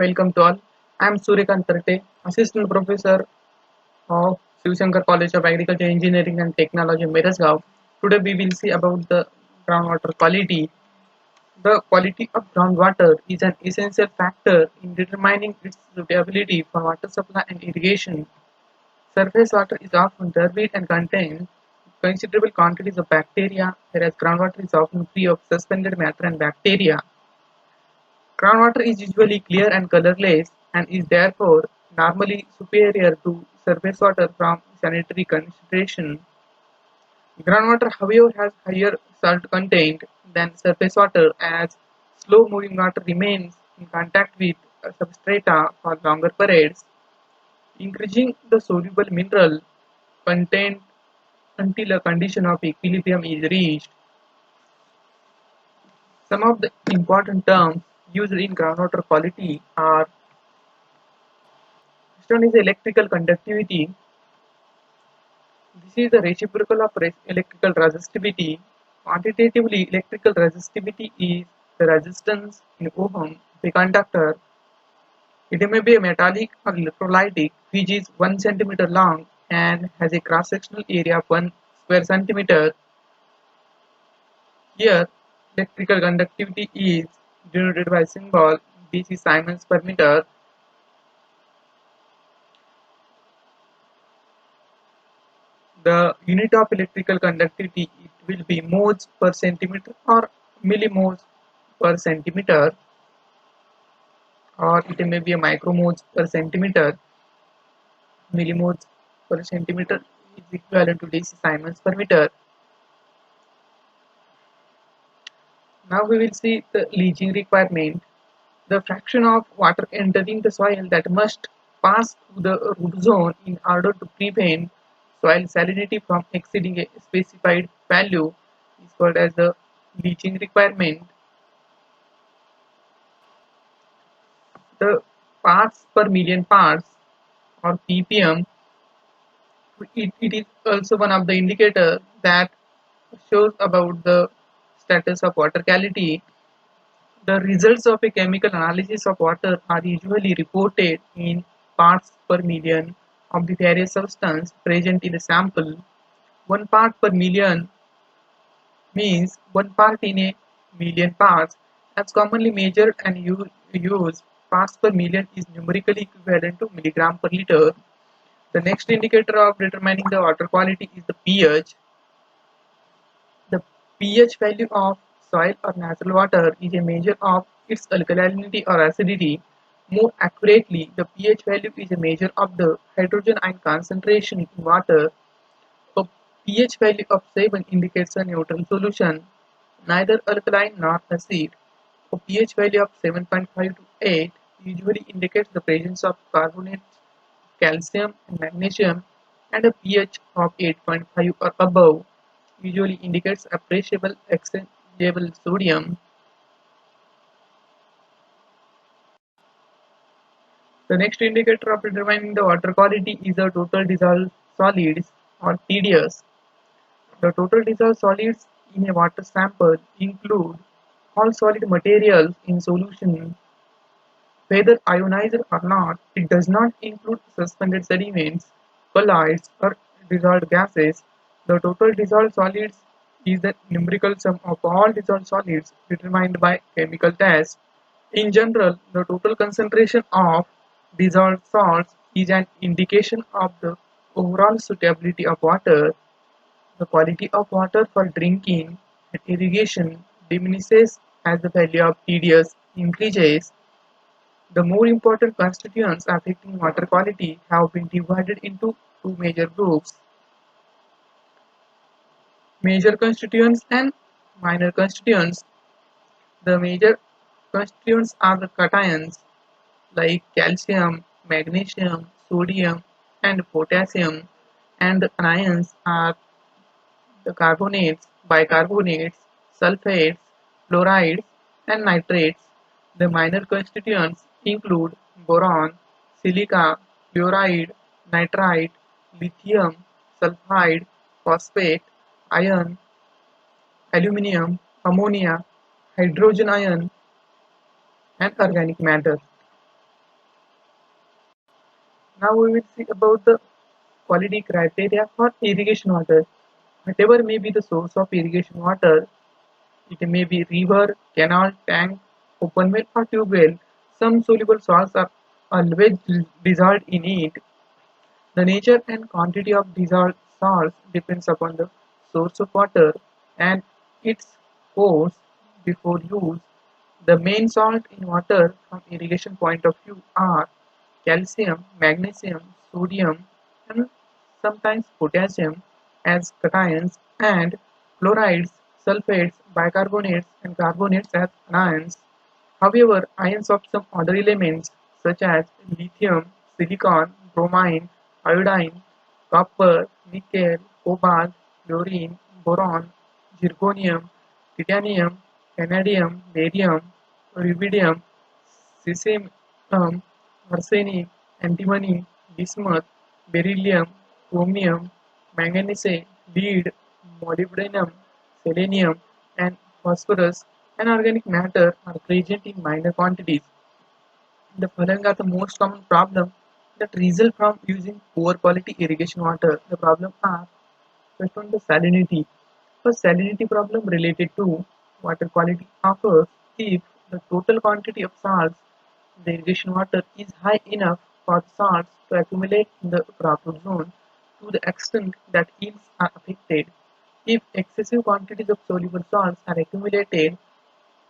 Welcome to all. I am Suryakant Tarte, Assistant Professor of Shivshankar College of Agriculture, Engineering and Technology, Mirasgaon. Today we will see about the groundwater quality. The quality of groundwater is an essential factor in determining its suitability for water supply and irrigation. Surface water is often turbid and contains considerable quantities of bacteria, whereas groundwater is often free of suspended matter and bacteria. Groundwater is usually clear and colorless and is therefore normally superior to surface water from sanitary consideration. Groundwater, however, has higher salt content than surface water as slow-moving water remains in contact with substrata for longer periods, increasing the soluble mineral content until a condition of equilibrium is reached. Some of the important terms used in groundwater quality are: first one is electrical conductivity. This is the reciprocal of electrical resistivity. Quantitatively, electrical resistivity is the resistance in ohm of a conductor. It may be a metallic or electrolytic, which is 1 centimeter long and has a cross-sectional area of 1 square centimeter. Here, electrical conductivity is denoted by symbol dc Siemens per meter. The unit of electrical conductivity it will be moles per centimeter or millimoles per centimeter, or it may be a micromoles per centimeter. Millimoles per centimeter is equivalent to dc Siemens per meter. Now we will see the leaching requirement. The fraction of water entering the soil that must pass through the root zone in order to prevent soil salinity from exceeding a specified value is called as the leaching requirement. The parts per million parts or ppm, it is also one of the indicators that shows about the status of water quality. The results of a chemical analysis of water are usually reported in parts per million of the various substances present in a sample. 1 part per million means 1 part in a million parts. As commonly measured and used, parts per million is numerically equivalent to milligram per liter. The next indicator of determining the water quality is the pH. The pH value of soil or natural water is a measure of its alkalinity or acidity. More accurately, the pH value is a measure of the hydrogen ion concentration in water. A pH value of 7 indicates a neutral solution, neither alkaline nor acid. A pH value of 7.5 to 8 usually indicates the presence of carbonates, calcium and magnesium, and a pH of 8.5 or above usually indicates appreciable exchangeable sodium. The next indicator of determining the water quality is the total dissolved solids or TDS. The total dissolved solids in a water sample include all solid materials in solution, whether ionized or not. It does not include suspended sediments, colloids, or dissolved gases. The total dissolved solids is the numerical sum of all dissolved solids determined by chemical test. In general, the total concentration of dissolved salts is an indication of the overall suitability of water. The quality of water for drinking and irrigation diminishes as the value of TDS increases. The more important constituents affecting water quality have been divided into two major groups: major constituents and minor constituents. The major constituents are the cations like calcium, magnesium, sodium, and potassium, and the anions are the carbonates, bicarbonates, sulfates, fluorides, and nitrates. The minor constituents include boron, silica, fluoride, nitrite, lithium, sulfide, phosphate, iron, aluminum, ammonia, hydrogen ion, and organic matter. Now we will see about the quality criteria for irrigation water. Whatever may be the source of irrigation water, it may be river, canal, tank, open well or tube well. Some soluble salts are always dissolved in it. The nature and quantity of dissolved salts depends upon the source of water and its course before use. The main salt in water from irrigation point of view are calcium, magnesium, sodium, and sometimes potassium as cations and chlorides, sulfates, bicarbonates, and carbonates as anions. However, ions of some other elements such as lithium, silicon, bromine, iodine, copper, nickel, cobalt, fluorine, boron, zirconium, titanium, vanadium, barium, rubidium, cesium, arsenic, antimony, bismuth, beryllium, chromium, manganese, lead, molybdenum, selenium, and phosphorus and organic matter are present in minor quantities. The following are the most common problems that result from using poor quality irrigation water. The problem are first one the salinity. A salinity problem related to water quality occurs if the total quantity of salts in the irrigation water is high enough for salts to accumulate in the crop root zone to the extent that yields are affected. If excessive quantities of soluble salts are accumulated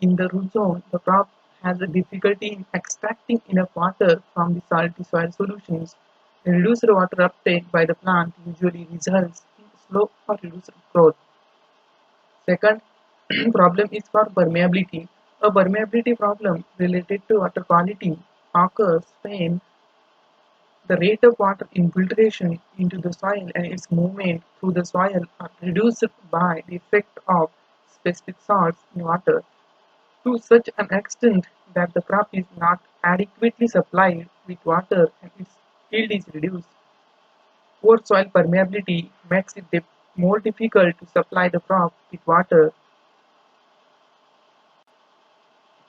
in the root zone, the crop has a difficulty in extracting enough water from the salty soil solutions. Reduced water uptake by the plant usually results in slow or reduced growth. Second problem is for permeability. A permeability problem related to water quality occurs when the rate of water infiltration into the soil and its movement through the soil are reduced by the effect of specific salts in water to such an extent that the crop is not adequately supplied with water and its yield is reduced. Poor soil permeability makes it more difficult to supply the crop with water.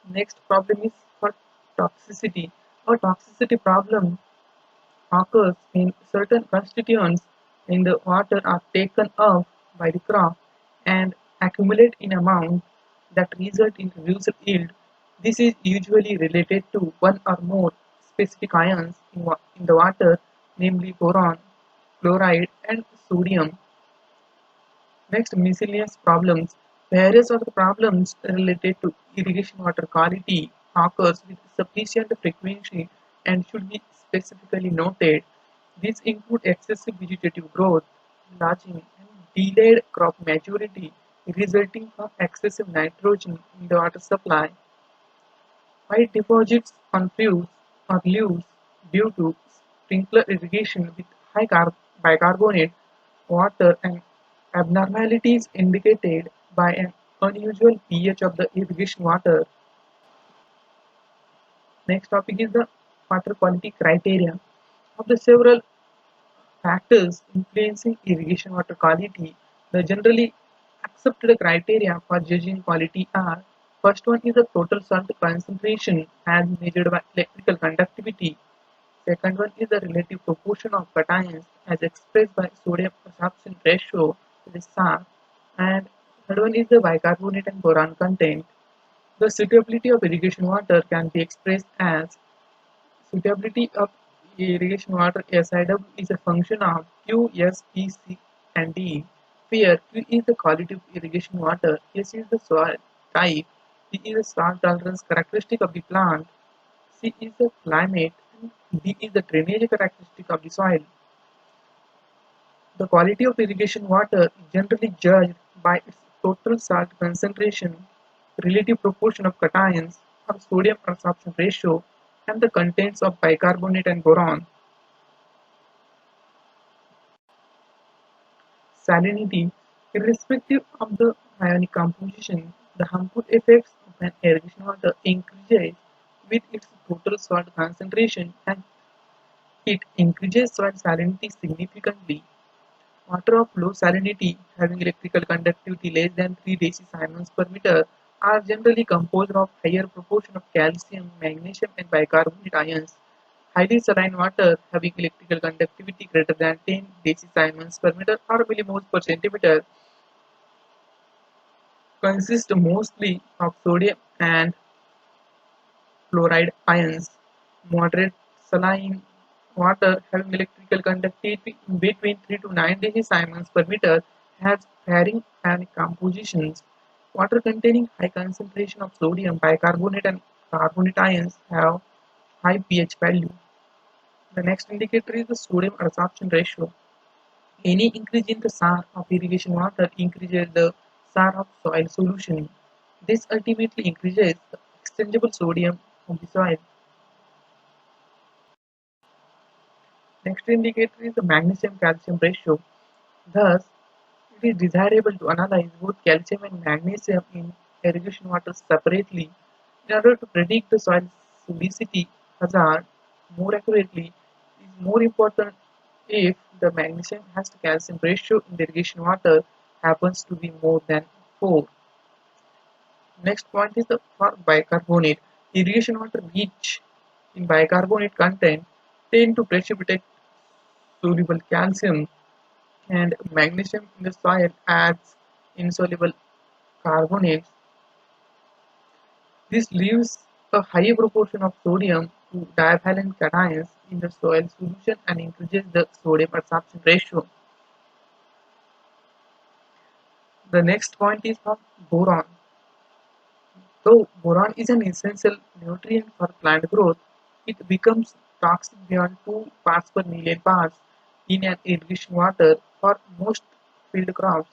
Next problem is for toxicity. A toxicity problem occurs when certain constituents in the water are taken up by the crop and accumulate in amount that result in reduced yield. This is usually related to one or more specific ions in the water, namely boron, chloride, and sodium. Next, miscellaneous problems. Various of the problems related to irrigation water quality occurs with sufficient frequency and should be specifically noted. These include excessive vegetative growth, lodging, and delayed crop maturity resulting from excessive nitrogen in the water supply. White deposits on fields or leaves due to sprinkler irrigation with high bicarbonate water and abnormalities indicated by an unusual pH of the irrigation water. Next topic is the water quality criteria. Of the several factors influencing irrigation water quality, the generally accepted criteria for judging quality are: first one is the total salt concentration as measured by electrical conductivity. Second one is the relative proportion of cations as expressed by sodium absorption ratio, that is SAR. And third one is the bicarbonate and boron content. The suitability of irrigation water can be expressed as: suitability of irrigation water SIW is a function of Q, S, P, C, and D, where Q is the quality of irrigation water, S is the soil type, P is the salt tolerance characteristic of the plant, C is the climate, and D is the drainage characteristic of the soil. The quality of irrigation water is generally judged by its total salt concentration, relative proportion of cations, or sodium absorption ratio, and the contents of bicarbonate and boron. Salinity: irrespective of the ionic composition, the harmful effects of an irrigation water increases with its total salt concentration and it increases soil salinity significantly. Water of low salinity, having electrical conductivity less than 3 decisiemens per meter, are generally composed of higher proportion of calcium, magnesium, and bicarbonate ions. highly saline water having electrical conductivity greater than 10 deci-siemens per meter or millimoles per centimeter consist mostly of sodium and fluoride ions. Moderate saline water having electrical conductivity between 3 to 9 deci-siemens per meter has varying ionic compositions. Water containing high concentration of sodium bicarbonate and carbonate ions have high pH value. The next indicator is the sodium adsorption ratio. Any increase in the SAR of irrigation water increases the SAR of soil solution. This ultimately increases the exchangeable sodium of the soil. Next indicator is the magnesium-calcium ratio. Thus, it is desirable to analyze both calcium and magnesium in irrigation water separately in order to predict the soil salicity hazard more accurately. It is more important if the magnesium has to calcium ratio in the irrigation water happens to be more than 4. Next point is the for bicarbonate. Irrigation water rich in bicarbonate content tend to precipitate soluble calcium and magnesium in the soil adds insoluble carbonates. This leaves a higher proportion of sodium to divalent cations in the soil solution and increases the sodium adsorption ratio. The next point is for boron. Though boron is an essential nutrient for plant growth, it becomes toxic beyond 2 parts per million parts in an irrigation water for most field crops.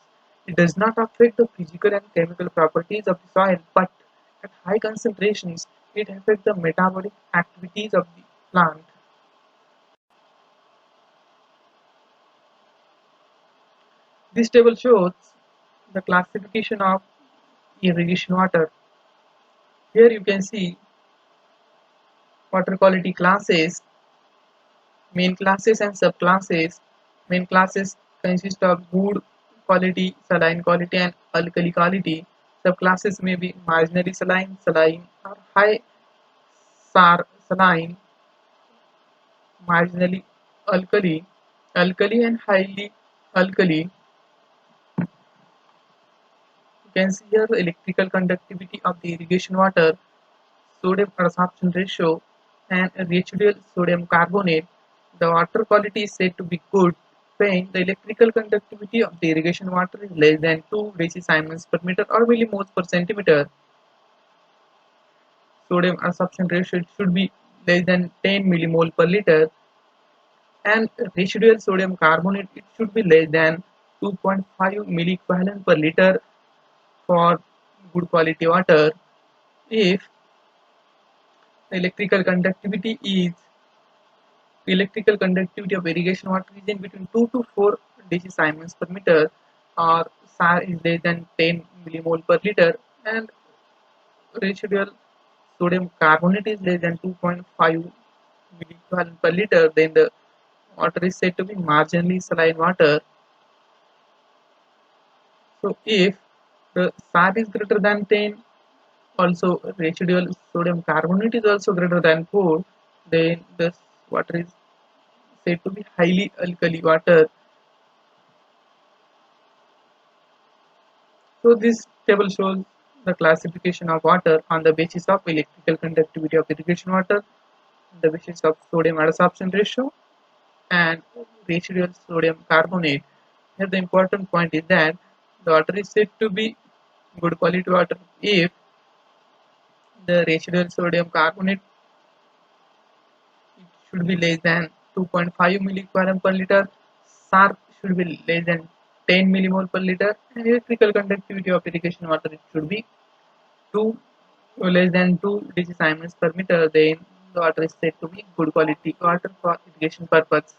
It does not affect the physical and chemical properties of the soil, but at high concentrations, it affects the metabolic activities of the plant. This table shows the classification of irrigation water. Here you can see water quality classes, main classes and subclasses. Main classes consist of good quality, saline quality and alkali quality. Subclasses may be marginally saline, saline or high SAR saline, marginally alkali, alkali and highly alkali. You can see here the electrical conductivity of the irrigation water, sodium adsorption ratio and residual sodium carbonate. The water quality is said to be good when the electrical conductivity of the irrigation water is less than 2 deci-siemens per meter or millimoles per centimeter. Sodium adsorption ratio should be less than 10 millimole per liter, and residual sodium carbonate it should be less than 2.5 milliequivalent per liter for good quality water. If the electrical conductivity of irrigation water is in between 2 to 4 deci-siemens per meter, or SAR is less than 10 millimole per liter, and residual sodium carbonate is less than 2.5 milliequivalent per liter, then the water is said to be marginally saline water. So if the SAR is greater than 10, also residual sodium carbonate is also greater than 4, then the water is said to be highly alkali water. So this table shows the classification of water on the basis of electrical conductivity of irrigation water, on the basis of sodium adsorption ratio and residual sodium carbonate. Here the important point is that the water is said to be good quality water if the residual sodium carbonate should be less than 2.5 milliequivalent per liter, SAR should be less than 10 millimole per liter, and electrical conductivity of irrigation water it should be 2 less than 2 deci-siemens per meter. Then the water is said to be good quality water for irrigation purpose.